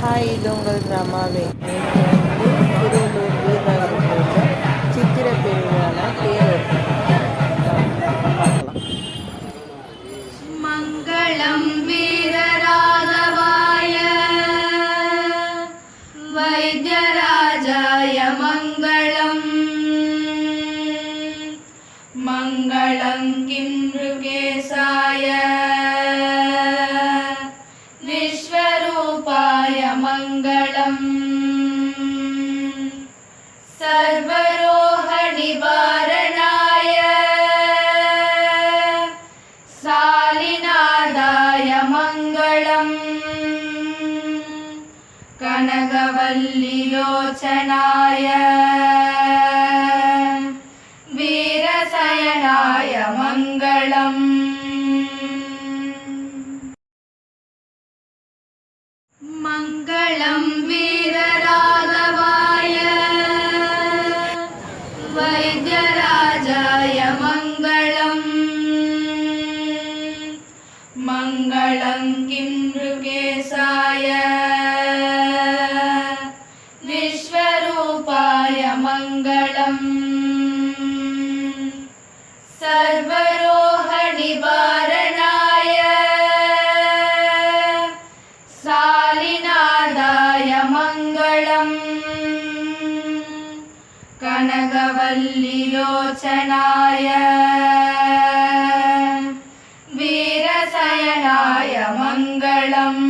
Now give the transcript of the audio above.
Hi, இது உங்கள் ரமாவே. இன்னைக்கு திருவள்ளூர் வீரராகவன் கோயிலில் சித்திரை பெருவிழாவில் தேர் பார்க்கலாம். மங்களம் வீரராகவாய வைத்தியராஜாய மங்களம் மங்களம் கிம்ருகேசாய விஸ்வரூபாய மங்களம் சர்வரோக நிவாரணாய சாலிநாதாய மங்களம் கனகவல்லிலோச்சனாய வீரசயனாய மங்களம் மங்களம் வீரராகவாய வைத்தியராஜாய மங்களம் மங்களம் கிம்ருகேசாய விஸ்வரூபாய மங்களம் சர்வரோக நிவாரணாய சாலிநாதாய மங்களம் கனகவல்லிலோச்சனாய வீரசயனாய மங்களம்